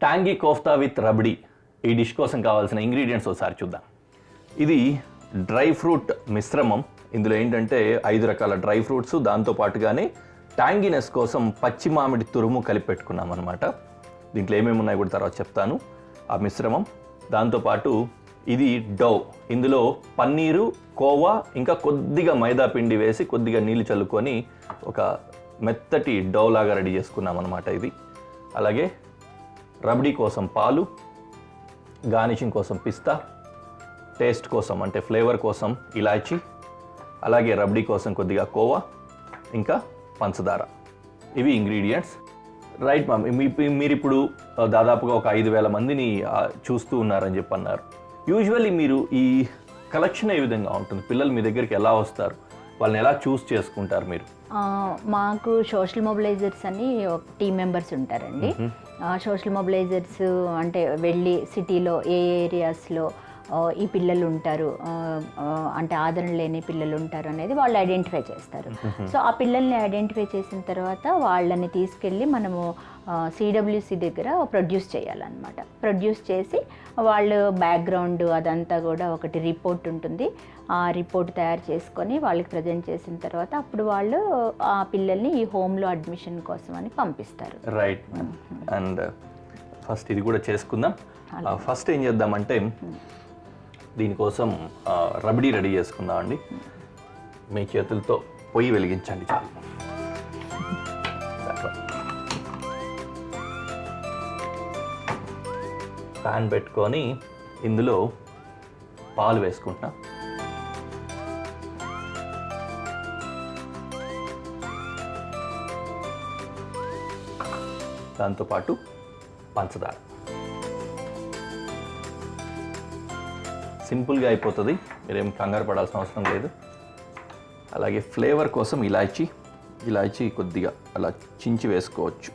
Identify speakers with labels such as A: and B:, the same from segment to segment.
A: Tangy kofta with rabdi ఈ dish కోసం కావాల్సిన ఇంగ్రీడియంట్స్ ఒకసారి చూద్దాం. ఇది డ్రై ఫ్రూట్ మిశ్రమం. ఇందులో ఏంటంటే 5 రకాల డ్రై ఫ్రూట్స్, దాంతోపాటుగానే ట్యాంగీనెస్ కోసం పచ్చి మామిడి తురుము కలిపి పెట్టుకున్నాం అనమాట. దీంట్లో ఏమేమి ఉన్నాయో కూడా తర్వాత చెప్తాను. ఆ మిశ్రమం, దాంతోపాటు ఇది డౌ. ఇందులో పన్నీరు, కోవా, ఇంకా కొద్దిగా మైదా పిండి వేసి కొద్దిగా నీళ్ళు చల్లుకొని ఒక మెత్తటి డౌ లాగా రెడీ చేసుకున్నాం అనమాట ఇది. అలాగే రబడీ కోసం పాలు, గార్నిషింగ్ కోసం పిస్తా, టేస్ట్ కోసం అంటే ఫ్లేవర్ కోసం ఇలాచీ, అలాగే రబడీ కోసం కొద్దిగా కోవా, ఇంకా పంచదార. ఇవి ఇంగ్రీడియంట్స్. రైట్ మ్యామ్, మీరు ఇప్పుడు దాదాపుగా ఒక 5,000 మందిని చూస్తూ ఉన్నారని చెప్పి అన్నారు. యూజువల్లీ మీరు ఈ కలెక్షన్ ఏ విధంగా ఉంటుంది? పిల్లలు మీ దగ్గరికి ఎలా వస్తారు? వాళ్ళని ఎలా చూస్ చేసుకుంటారు మీరు?
B: మాకు సోషల్ మొబిలైజర్స్ అని ఒక టీం మెంబర్స్ ఉంటారండి. సోషల్ మొబిలైజర్స్ అంటే వెళ్ళి సిటీలో ఏ ఏరియాస్లో ఈ పిల్లలు ఉంటారు, అంటే ఆదరణ లేని పిల్లలు ఉంటారు అనేది వాళ్ళు ఐడెంటిఫై చేస్తారు. సో ఆ పిల్లల్ని ఐడెంటిఫై చేసిన తర్వాత వాళ్ళని తీసుకెళ్ళి మనము సిడబ్ల్యూసి దగ్గర ప్రొడ్యూస్ చేయాలన్నమాట. ప్రొడ్యూస్ చేసి వాళ్ళు బ్యాక్గ్రౌండ్ అదంతా కూడా ఒకటి రిపోర్ట్ ఉంటుంది. ఆ రిపోర్ట్ తయారు చేసుకొని వాళ్ళకి ప్రజెంట్ చేసిన తర్వాత అప్పుడు వాళ్ళు ఆ పిల్లల్ని ఈ హోమ్లో అడ్మిషన్ కోసం అని పంపిస్తారు.
A: రైట్. అండ్ ఫస్ట్ ఇది కూడా చేసుకుందాం. ఫస్ట్ ఏం చేద్దామంటే దీనికోసం రబడీ రెడీ చేసుకుందాం అండి. మీ చేతులతో పొయ్యి వెలిగించండి చాలు. ప్యాన్ పెట్టుకొని ఇందులో పాలు వేసుకుంటున్నా. దాంతోపాటు పంచదార. సింపుల్గా అయిపోతుంది, మీరేం కంగారు పడాల్సిన అవసరం లేదు. అలాగే ఫ్లేవర్ కోసం ఇలాచీ కొద్దిగా అలా చించి వేసుకోవచ్చు.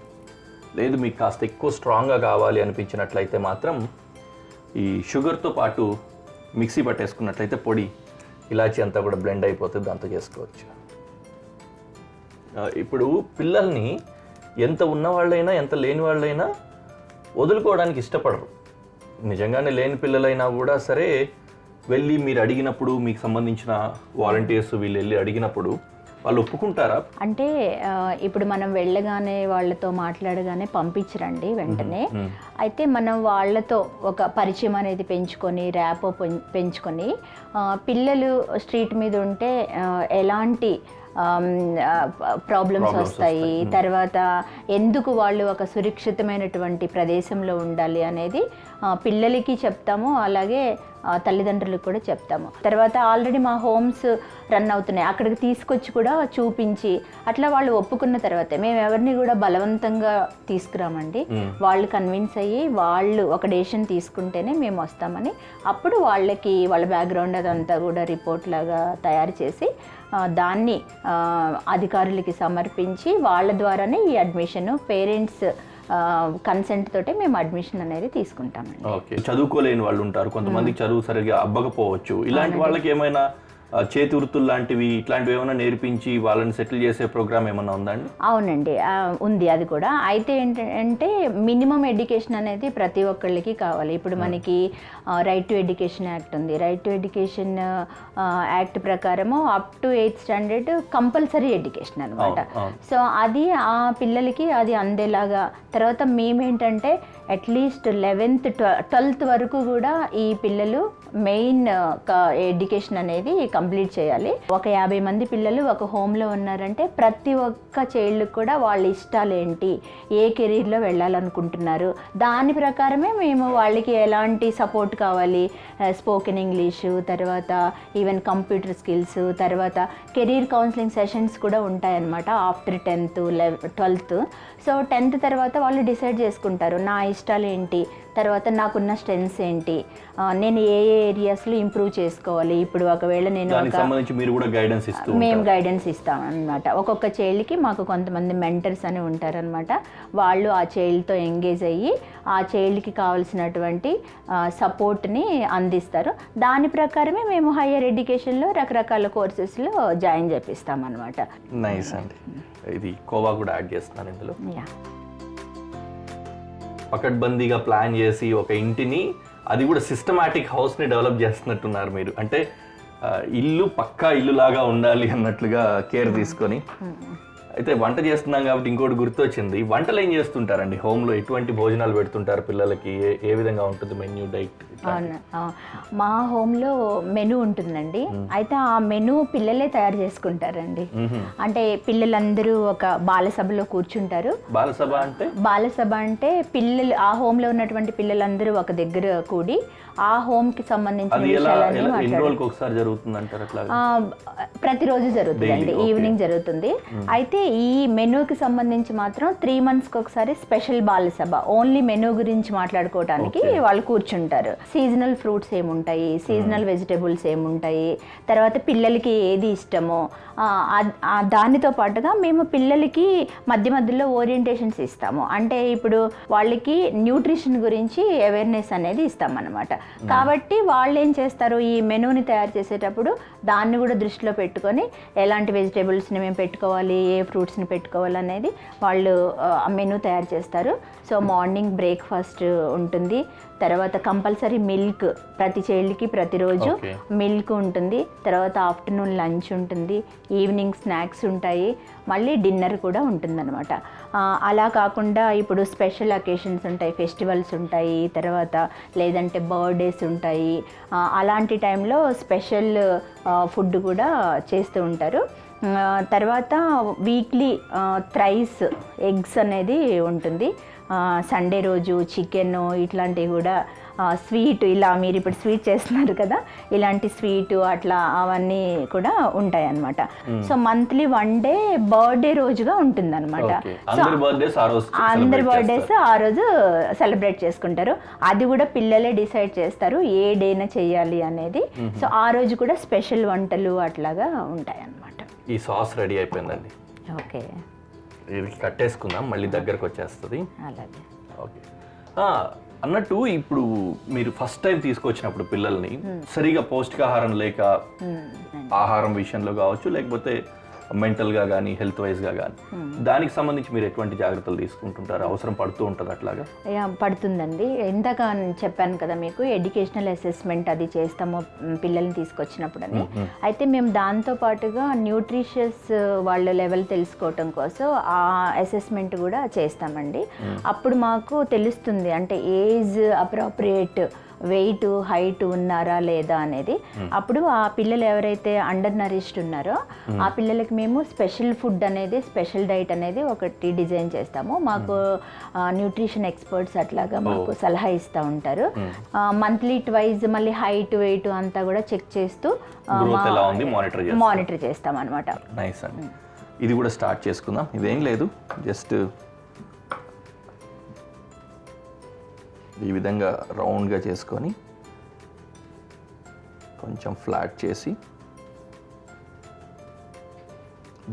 A: లేదు మీకు కాస్త ఎక్కువ స్ట్రాంగ్గా కావాలి అనిపించినట్లయితే మాత్రం ఈ షుగర్తో పాటు మిక్సీ పట్టేసుకున్నట్లయితే పొడి ఇలాచీ అంతా కూడా బ్లెండ్ అయిపోతుంది, దాంతో చేసుకోవచ్చు. ఇప్పుడు పిల్లల్ని ఎంత ఉన్నవాళ్ళైనా ఎంత లేని వాళ్ళైనా వదులుకోవడానికి ఇష్టపడరు. నిజంగానే లేని పిల్లలైనా కూడా సరే వెళ్ళి మీరు అడిగినప్పుడు, మీకు సంబంధించిన వాలంటీర్స్ వీళ్ళు వెళ్ళి అడిగినప్పుడు వాళ్ళు ఒప్పుకుంటారా?
B: అంటే ఇప్పుడు మనం వెళ్ళగానే వాళ్ళతో మాట్లాడగానే పంపించరండి వెంటనే. అయితే మనం వాళ్ళతో ఒక పరిచయం అనేది పెంచుకొని, ర్యాపో పెంచుకొని, పిల్లలు స్ట్రీట్ మీద ఉంటే ఎలాంటి ప్రాబ్లమ్స్ వస్తాయి, తర్వాత ఎందుకు వాళ్ళు ఒక సురక్షితమైనటువంటి ప్రదేశంలో ఉండాలి అనేది పిల్లలకి చెప్తాము, అలాగే తల్లిదండ్రులకు కూడా చెప్తాము. తర్వాత ఆల్రెడీ మా హోమ్స్ రన్ అవుతున్నాయి, అక్కడికి తీసుకొచ్చి కూడా చూపించి అట్లా వాళ్ళు ఒప్పుకున్న తర్వాత మేము ఎవరిని కూడా బలవంతంగా తీసుకురామండి. వాళ్ళు కన్విన్స్ అయ్యి వాళ్ళు ఒక డెసిషన్ తీసుకుంటేనే మేము వస్తామని అప్పుడు వాళ్ళకి వాళ్ళ బ్యాక్గ్రౌండ్ అదంతా కూడా రిపోర్ట్ లాగా తయారు చేసి దాన్ని అధికారులకి సమర్పించి వాళ్ళ ద్వారానే ఈ అడ్మిషన్, పేరెంట్స్ కన్సెంట్ తోటే మేము అడ్మిషన్ అనేది తీసుకుంటామండి.
A: ఓకే. చదువుకోలేని వాళ్ళు ఉంటారు, కొంతమందికి చదువు సరిగ్గా అబ్బకపోవచ్చు. ఇలాంటి వాళ్ళకి ఏమైనా చేతి వృత్తులు లాంటివి ఇట్లాంటివి ఏమైనా నేర్పించి వాళ్ళని సెటిల్ చేసే ప్రోగ్రామ్ ఏమైనా ఉందండి?
B: అవునండి, ఉంది అది కూడా. అయితే ఏంటంటే మినిమం ఎడ్యుకేషన్ అనేది ప్రతి ఒక్కళ్ళకి కావాలి. ఇప్పుడు మనకి రైట్ టు ఎడ్యుకేషన్ యాక్ట్ ఉంది. రైట్ టు ఎడ్యుకేషన్ యాక్ట్ ప్రకారము up to 8th standard compulsory education అనమాట. సో అది ఆ పిల్లలకి అది అందేలాగా, తర్వాత మేమేంటంటే అట్లీస్ట్ 11th 12th వరకు కూడా ఈ పిల్లలు మెయిన్ ఎడ్యుకేషన్ అనేది కంప్లీట్ చేయాలి. ఒక 50 మంది పిల్లలు ఒక హోమ్లో ఉన్నారంటే ప్రతి ఒక్క చైల్డ్కి కూడా వాళ్ళ ఇష్టాలు ఏంటి, ఏ కెరీర్లో వెళ్ళాలనుకుంటున్నారు, దాని ప్రకారమే మేము వాళ్ళకి ఎలాంటి సపోర్ట్ కావాలి, స్పోకెన్ ఇంగ్లీషు, తర్వాత ఈవెన్ కంప్యూటర్ స్కిల్స్, తర్వాత కెరీర్ కౌన్సిలింగ్ సెషన్స్ కూడా ఉంటాయన్నమాట after 10th 12th. So 10th తర్వాత వాళ్ళు డిసైడ్ చేసుకుంటారు నా ఇష్టాలు ఏంటి, తర్వాత నాకున్న స్ట్రెంగ్స్ ఏంటి, నేను ఏ ఏరియాస్లో ఇంప్రూవ్ చేసుకోవాలి. ఇప్పుడు ఒకవేళ నేను మేము గైడెన్స్ ఇస్తాం అనమాట. ఒక్కొక్క చైల్డ్కి మాకు కొంతమంది మెంటర్స్ అని ఉంటారనమాట. వాళ్ళు ఆ చైల్డ్తో ఎంగేజ్ అయ్యి ఆ చైల్డ్కి కావాల్సినటువంటి సపోర్ట్ని అందిస్తారు. దాని ప్రకారమే మేము హయ్యర్ ఎడ్యుకేషన్లో రకరకాల కోర్సెస్లో జాయిన్ చేపిస్తాం అనమాట.
A: నైస్ అండి. ఇది కోవా కూడా యాడ్ చేస్తున్నాను ఇందులో. పకడ్బందీగా ప్లాన్ చేసి ఒక ఇంటిని, అది కూడా సిస్టమాటిక్ హౌస్ని డెవలప్ చేస్తున్నట్టున్నారు మీరు. అంటే ఇల్లు పక్కా ఇల్లు లాగా ఉండాలి అన్నట్లుగా కేర్ తీసుకొని. అయితే వంట చేస్తున్నాం కాబట్టి ఇంకోటి గుర్తొచ్చింది, వంటలు ఏం చేస్తుంటారండి హోమ్లో? ఎటువంటి భోజనాలు పెడుతుంటారు పిల్లలకి? ఏ విధంగా ఉంటుంది మెన్యూ, డైట్?
B: అవును, మా హోమ్లో మెనూ ఉంటుందండి. అయితే ఆ మెనూ పిల్లలే తయారు చేసుకుంటారండి. అంటే పిల్లలందరూ ఒక బాలసభలో కూర్చుంటారు. బాలసభ అంటే పిల్లలు, ఆ హోమ్లో ఉన్నటువంటి పిల్లలందరూ ఒక దగ్గర కూడి ఆ హోమ్ కి సంబంధించిన ప్రతిరోజు జరుగుతుందండి, ఈవినింగ్ జరుగుతుంది. అయితే ఈ మెనూకి సంబంధించి మాత్రం 3 months ఒకసారి స్పెషల్ బాలసభ, ఓన్లీ మెనూ గురించి మాట్లాడుకోవడానికి వాళ్ళు కూర్చుంటారు. సీజనల్ ఫ్రూట్స్ ఏముంటాయి, సీజనల్ వెజిటేబుల్స్ ఏముంటాయి, తర్వాత పిల్లలకి ఏది ఇష్టమో దానితో పాటుగా మేము పిల్లలకి మధ్య మధ్యలో ఓరియంటేషన్స్ ఇస్తాము. అంటే ఇప్పుడు వాళ్ళకి న్యూట్రిషన్ గురించి అవేర్నెస్ అనేది ఇస్తామన్నమాట. కాబట్టి వాళ్ళు ఏం చేస్తారు, ఈ మెనూని తయారు చేసేటప్పుడు దాన్ని కూడా దృష్టిలో పెట్టుకొని ఎలాంటి వెజిటేబుల్స్ని మేము పెట్టుకోవాలి, ఏ ఫ్రూట్స్ని పెట్టుకోవాలి అనేది వాళ్ళు మెనూ తయారు చేస్తారు. సో మార్నింగ్ బ్రేక్ఫాస్ట్ ఉంటుంది, తర్వాత కంపల్సరీ మిల్క్, ప్రతి చైల్డ్కి ప్రతిరోజు మిల్క్ ఉంటుంది, తర్వాత ఆఫ్టర్నూన్ లంచ్ ఉంటుంది, ఈవినింగ్ స్నాక్స్ ఉంటాయి, మళ్ళీ డిన్నర్ కూడా ఉంటుందన్నమాట. అలా కాకుండా ఇప్పుడు స్పెషల్ అకేషన్స్ ఉంటాయి, ఫెస్టివల్స్ ఉంటాయి, తర్వాత లేదంటే బర్త్డేస్ ఉంటాయి, అలాంటి టైంలో స్పెషల్ ఫుడ్ కూడా చేస్తూ ఉంటారు. తర్వాత వీక్లీ థ్రైస్ ఎగ్స్ అనేది ఉంటుంది. సండే రోజు చికెన్ ఇట్లాంటివి కూడా, స్వీట్, ఇలా మీరు ఇప్పుడు స్వీట్ చేస్తున్నారు కదా, ఇలాంటి స్వీట్ అట్లా అవన్నీ కూడా ఉంటాయి అన్నమాట. సో మంత్లీ 1 day బర్త్డే రోజుగా ఉంటుంది అనమాట. సో అందరి బర్త్డేస్ ఆ రోజు సెలబ్రేట్ చేసుకుంటారు. అది కూడా పిల్లలే డిసైడ్ చేస్తారు ఏ డేన చేయాలి అనేది. సో ఆ రోజు కూడా స్పెషల్ వంటలు అట్లాగా ఉంటాయి అన్నమాట.
A: ఈ సాస్ రెడీ అయిపోయిందండి.
B: ఓకే,
A: ఇది కట్టేసుకుందాం, మళ్ళీ దగ్గరకు వచ్చేస్తుంది.
B: అలాగే.
A: ఓకే, అన్నట్టు ఇప్పుడు మీరు ఫస్ట్ టైం తీసుకొచ్చినప్పుడు పిల్లల్ని సరిగా పౌష్టికాహారం లేక, ఆహారం విషయంలో కావచ్చు, లేకపోతే మెంటల్గా కానీ హెల్త్ వైజ్గా కానీ, దానికి సంబంధించి మీరు ఎటువంటి జాగ్రత్తలు తీసుకుంటుంటారు? అవసరం పడుతూ ఉంటుంది అట్లాగా?
B: పడుతుందండి. ఇందాక చెప్పాను కదా మీకు, ఎడ్యుకేషనల్ అసెస్మెంట్ అది చేస్తాము పిల్లల్ని తీసుకొచ్చినప్పుడు అని. అయితే మేము దాంతో పాటుగా న్యూట్రిషియస్ వాళ్ళ లెవెల్ తెలుసుకోవటం కోసం ఆ అసెస్మెంట్ కూడా చేస్తామండి. అప్పుడు మాకు తెలుస్తుంది అంటే ఏజ్ అప్రోప్రియేట్ వెయిట్, హైట్ ఉన్నారా లేదా అనేది. అప్పుడు ఆ పిల్లలు ఎవరైతే అండర్ నరిష్డ్ ఉన్నారో ఆ పిల్లలకి మేము స్పెషల్ ఫుడ్ అనేది, స్పెషల్ డైట్ అనేది ఒకటి డిజైన్ చేస్తాము. మాకు న్యూట్రిషన్ ఎక్స్పర్ట్స్ అట్లాగా మాకు సలహా ఇస్తూ ఉంటారు. మంత్లీ ట్వైజ్ మళ్ళీ హైట్, వెయిట్ అంతా కూడా చెక్ చేస్తూ మానిటర్ చేస్తాం అనమాట.
A: నైస్ అండి. ఇది కూడా స్టార్ట్ చేసుకుందాం. ఇదేం లేదు, జస్ట్ ఈ విధంగా రౌండ్గా చేసుకొని కొంచెం ఫ్లాట్ చేసి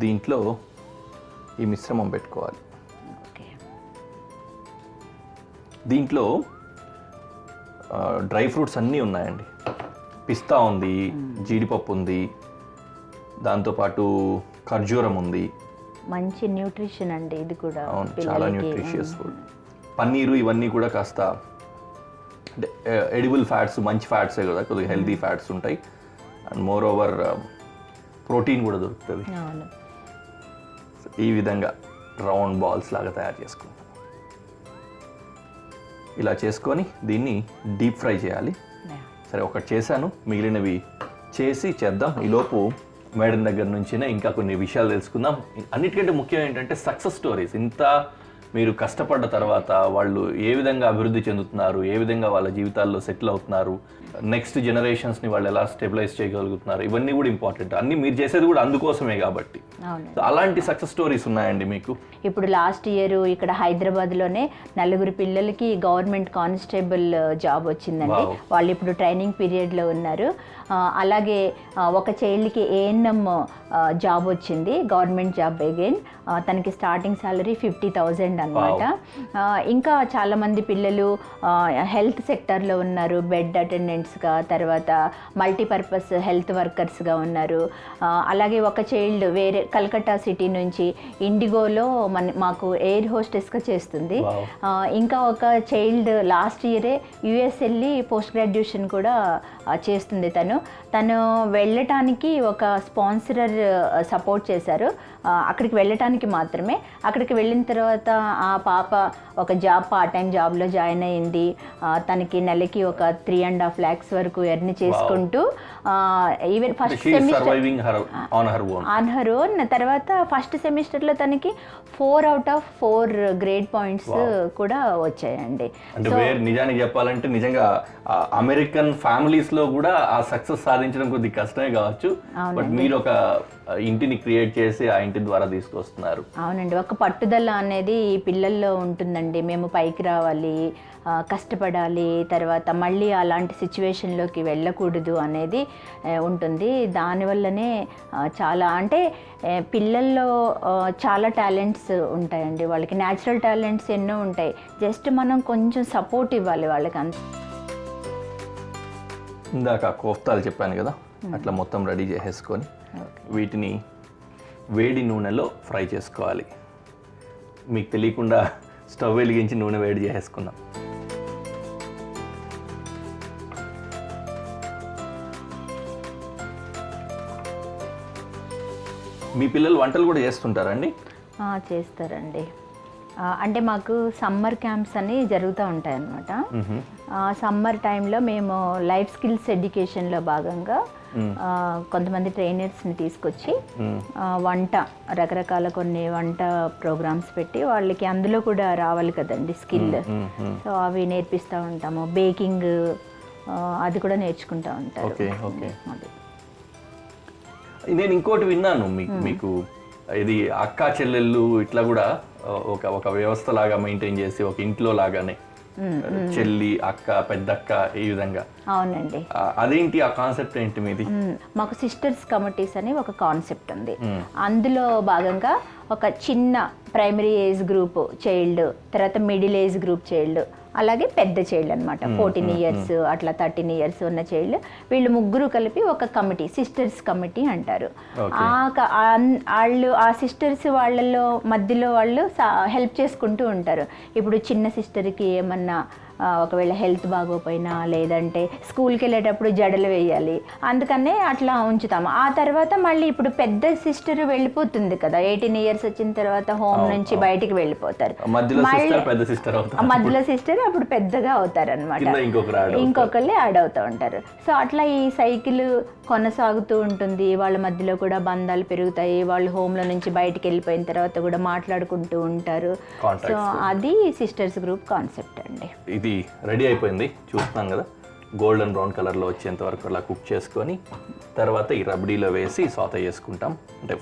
A: దీంట్లో ఈ మిశ్రమం పెట్టుకోవాలి. దీంట్లో డ్రై ఫ్రూట్స్ అన్నీ ఉన్నాయండి. పిస్తా ఉంది, జీడిపప్పు ఉంది, దాంతోపాటు ఖర్జూరం ఉంది.
B: మంచి న్యూట్రిషన్ అండి ఇది కూడా.
A: చాలా న్యూట్రిషియస్ ఫుడ్. పన్నీరు ఇవన్నీ కూడా కాస్త అంటే ఎడిబుల్ ఫ్యాట్స్, మంచి ఫ్యాట్సే కదా, కొద్దిగా హెల్తీ ఫ్యాట్స్ ఉంటాయి. అండ్ మోర్ ఓవర్ ప్రోటీన్ కూడా దొరుకుతుంది. ఈ విధంగా రౌండ్ బాల్స్ లాగా తయారు చేసుకుంటాం. ఇలా చేసుకొని దీన్ని డీప్ ఫ్రై చేయాలి. సరే, ఒకటి చేశాను, మిగిలినవి చేద్దాం. ఈలోపు మేడం దగ్గర నుంచినే ఇంకా కొన్ని విషయాలు తెలుసుకుందాం. అన్నిటికంటే ముఖ్యం ఏంటంటే సక్సెస్ స్టోరీస్. ఇంత మీరు కష్టపడ్డ తర్వాత వాళ్ళు ఏ విధంగా అభివృద్ధి చెందుతున్నారు, ఏ విధంగా వాళ్ళ జీవితాల్లో సెటిల్ అవుతున్నారు, నెక్స్ట్ జనరేషన్స్ని వాళ్ళు ఎలా స్టెబిలైజ్ చేయగలుగుతున్నారు, ఇవన్నీ కూడా ఇంపార్టెంట్. అన్నీ మీరు చేసేది కూడా అందుకోసమే కాబట్టి. అలాంటి సక్సెస్ స్టోరీస్ ఉన్నాయండి మీకు?
B: ఇప్పుడు లాస్ట్ ఇయర్ ఇక్కడ హైదరాబాద్లోనే 4 పిల్లలకి గవర్నమెంట్ కానిస్టేబుల్ జాబ్ వచ్చిందండి. వాళ్ళు ఇప్పుడు ట్రైనింగ్ పీరియడ్లో ఉన్నారు. అలాగే ఒక చైల్డ్కి ఏఎన్ఎం జాబ్ వచ్చింది, గవర్నమెంట్ జాబ్ అగైన్. తనకి స్టార్టింగ్ సాలరీ 50,000 అనమాట. ఇంకా చాలామంది పిల్లలు హెల్త్ సెక్టర్లో ఉన్నారు, బెడ్ అటెండెంట్స్గా, తర్వాత మల్టీపర్పస్ హెల్త్ వర్కర్స్గా ఉన్నారు. అలాగే ఒక చైల్డ్ వేరే కల్కట్టా సిటీ నుంచి ఇండిగోలో మాకు ఎయిర్ హోస్టెస్గా చేస్తుంది. ఇంకా ఒక చైల్డ్ లాస్ట్ ఇయరే యుఎస్ వెళ్ళి పోస్ట్ గ్రాడ్యుయేషన్ కూడా చేస్తుంది. తను వెళ్ళటానికి ఒక స్పాన్సరర్ సపోర్ట్ చేశారు. అక్కడికి వెళ్ళటానికి మాత్రమే. అక్కడికి వెళ్ళిన తర్వాత ఆ పాప ఒక పార్ట్ టైం జాబ్లో జాయిన్ అయింది. తనకి నెలకి ఒక 3.5 lakhs వరకు ఎర్న్ చేసుకుంటూ even first semester on her own. తర్వాత ఫస్ట్ సెమిస్టర్లో తనకి 4 out of 4 గ్రేడ్ పాయింట్స్ కూడా వచ్చాయండి.
A: నిజానికి చెప్పాలంటే నిజంగా అమెరికన్ ఫ్యామిలీస్ లో కూడా ఆ సక్సెస్ సాధించడం కొద్దిగా కష్టమే కావచ్చు. బట్ మీరు ఒక ఇంటిని క్రియేట్ చేసి ఆ ఇంటి ద్వారా తీసుకొస్తున్నారు.
B: అవునండి, ఒక పట్టుదల అనేది ఈ పిల్లల్లో ఉంటుందండి. మేము పైకి రావాలి, కష్టపడాలి, తర్వాత మళ్ళీ అలాంటి సిచ్యువేషన్లోకి వెళ్ళకూడదు అనేది ఉంటుంది. దానివల్లనే చాలా అంటే పిల్లల్లో చాలా టాలెంట్స్ ఉంటాయండి. వాళ్ళకి న్యాచురల్ టాలెంట్స్ ఎన్నో ఉంటాయి. జస్ట్ మనం కొంచెం సపోర్ట్ ఇవ్వాలి వాళ్ళకి అంత.
A: ఇందాక కోఫ్తాలు చెప్పాను కదా, అట్లా మొత్తం రెడీ చేసేసుకొని వీటిని వేడి నూనెలో ఫ్రై చేసుకోవాలి. మీకు తెలియకుండా స్టవ్ వెలిగించి నూనె వేడి చేసేసుకున్నాం. మీ పిల్లలు వంటలు కూడా చేస్తుంటారండి?
B: చేస్తారండి. అంటే మాకు సమ్మర్ క్యాంప్స్ అని జరుగుతూ ఉంటాయి అన్నమాట. సమ్మర్ టైంలో మేము లైఫ్ స్కిల్స్ ఎడ్యుకేషన్లో భాగంగా కొంతమంది ట్రైనర్స్ని తీసుకొచ్చి వంట రకరకాల కొన్ని వంట ప్రోగ్రామ్స్ పెట్టి వాళ్ళకి అందులో కూడా రావాలి కదండి స్కిల్. సో అవి నేర్పిస్తూ ఉంటాము. బేకింగ్ అది కూడా నేర్చుకుంటూ ఉంటారు.
A: నేను ఇంకోటి విన్నాను, మీకు ఇది అక్కా చెల్లెళ్ళు ఇట్లా కూడా ఒక వ్యవస్థ లాగా మెయింటైన్ చేసి ఒక ఇంట్లో లాగానే చెల్లి, అక్క, పెద్దక్క ఈ విధంగా.
B: అవునండి.
A: అదేంటి ఆ కాన్సెప్ట్ ఏంటి మీది?
B: మాకు సిస్టర్స్ కమిటీస్ అని ఒక కాన్సెప్ట్ ఉంది. అందులో భాగంగా ఒక చిన్న ప్రైమరీ ఏజ్ గ్రూప్ చైల్డ్, తర్వాత మిడిల్ ఏజ్ గ్రూప్ చైల్డ్, అలాగే పెద్ద చైల్డ్ అనమాట 14 years అట్లా 13 years ఉన్న చైల్డ్, వీళ్ళు ముగ్గురు కలిపి ఒక కమిటీ, సిస్టర్స్ కమిటీ అంటారు. వాళ్ళు ఆ సిస్టర్స్ వాళ్ళలో మధ్యలో వాళ్ళు హెల్ప్ చేసుకుంటూ ఉంటారు. ఇప్పుడు చిన్న సిస్టర్కి ఏమన్నా ఒకవేళ హెల్త్ బాగోపోయినా, లేదంటే స్కూల్కి వెళ్ళేటప్పుడు జడలు వేయాలి, అందుకనే అట్లా ఉంచుతాము. ఆ తర్వాత మళ్ళీ ఇప్పుడు పెద్ద సిస్టర్ వెళ్ళిపోతుంది కదా, 18 years వచ్చిన తర్వాత హోమ్ నుంచి బయటికి వెళ్ళిపోతారు. మధ్యలో సిస్టర్ అప్పుడు పెద్దగా అవుతారు అనమాట, ఇంకొకళ్ళే యాడ్ అవుతూ ఉంటారు. సో అట్లా ఈ సైకిల్ కొనసాగుతూ ఉంటుంది. వాళ్ళ మధ్యలో కూడా బంధాలు పెరుగుతాయి. వాళ్ళు హోమ్లో నుంచి బయటికి వెళ్ళిపోయిన తర్వాత కూడా మాట్లాడుకుంటూ ఉంటారు. సో అది సిస్టర్స్ గ్రూప్ కాన్సెప్ట్ అండి.
A: ఇది రెడీ అయిపోయింది, చూస్తున్నాం కదా, గోల్డెన్ బ్రౌన్ కలర్లో వచ్చేంత వరకు అలా కుక్ చేసుకొని తర్వాత ఈ రబడీలో వేసి సాతే చేసుకుంటాం, అంటే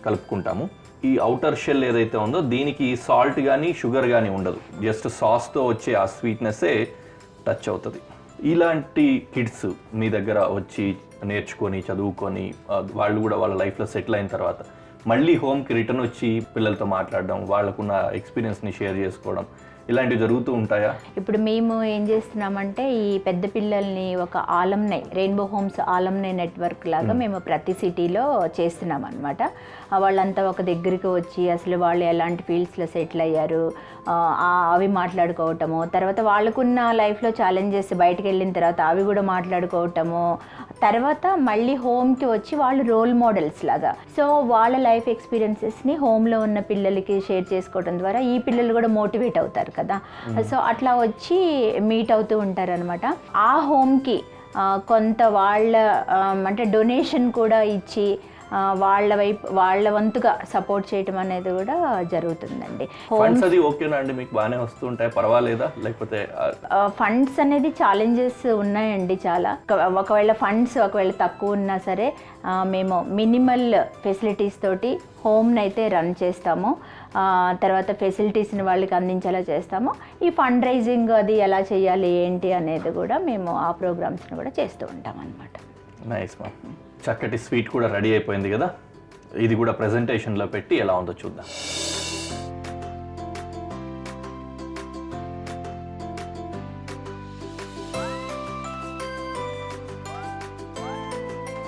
A: కలుపుకుంటాము. ఈ అవుటర్ షెల్ ఏదైతే ఉందో దీనికి సాల్ట్ కానీ షుగర్ కానీ ఉండదు, జస్ట్ సాస్తో వచ్చే ఆ స్వీట్నెస్సే టచ్ అవుతుంది. ఇలాంటి కిడ్స్ మీ దగ్గర వచ్చి నేర్చుకొని చదువుకొని వాళ్ళు కూడా వాళ్ళ లైఫ్లో సెటిల్ అయిన తర్వాత మళ్ళీ హోమ్కి రిటర్న్ వచ్చి పిల్లలతో మాట్లాడడం, వాళ్ళకున్న ఎక్స్పీరియన్స్ని షేర్ చేసుకోవడం, ఇలాంటివి జరుగుతూ ఉంటాయా?
B: ఇప్పుడు మేము ఏం చేస్తున్నామంటే ఈ పెద్ద పిల్లల్ని ఒక ఆలమ్నై, రెయిన్బో హోమ్స్ ఆలమ్నై నెట్వర్క్ లాగా మేము ప్రతి సిటీలో చేస్తున్నాం అనమాట. వాళ్ళంతా ఒక దగ్గరికి వచ్చి అసలు వాళ్ళు ఎలాంటి ఫీల్డ్స్లో సెటిల్ అయ్యారు అవి మాట్లాడుకోవటము, తర్వాత వాళ్ళకున్న లైఫ్లో ఛాలెంజెస్ బయటకు వెళ్ళిన తర్వాత అవి కూడా మాట్లాడుకోవటము, తర్వాత మళ్ళీ హోమ్కి వచ్చి వాళ్ళు రోల్ మోడల్స్ లాగా, సో వాళ్ళ లైఫ్ ఎక్స్పీరియన్సెస్ని హోమ్లో ఉన్న పిల్లలకి షేర్ చేసుకోవడం ద్వారా ఈ పిల్లలు కూడా మోటివేట్ అవుతారు కదా. సో అట్లా వచ్చి మీట్ అవుతూ ఉంటారు అనమాట. ఆ హోమ్కి కొంత వాళ్ళ అంటే డొనేషన్ కూడా ఇచ్చి వాళ్ళ వంతుగా సపోర్ట్ చేయటం అనేది కూడా జరుగుతుందండి.
A: ఫండ్స్ అది ఓకేనా అండి, మీకు బాగానే వస్తుంటాయి, పర్వాలేదా? లేకపోతే
B: ఫండ్స్ అనేది ఛాలెంజెస్ ఉన్నాయండి చాలా. ఒకవేళ ఫండ్స్ తక్కువ ఉన్నా సరే మేము మినిమల్ ఫెసిలిటీస్ తోటి హోమ్ని అయితే రన్ చేస్తాము. తర్వాత ఫెసిలిటీస్ని వాళ్ళకి అందించేలా చేస్తాము. ఈ ఫండ్ రైజింగ్ అది ఎలా చేయాలి ఏంటి అనేది కూడా మేము ఆ ప్రోగ్రామ్స్ని కూడా చేస్తూ ఉంటాం అన్నమాట.
A: నైస్ మా, చక్కటి స్వీట్ కూడా రెడీ అయిపోయింది కదా, ఇది కూడా ప్రెజెంటేషన్లో పెట్టి ఎలా ఉందో చూద్దాం.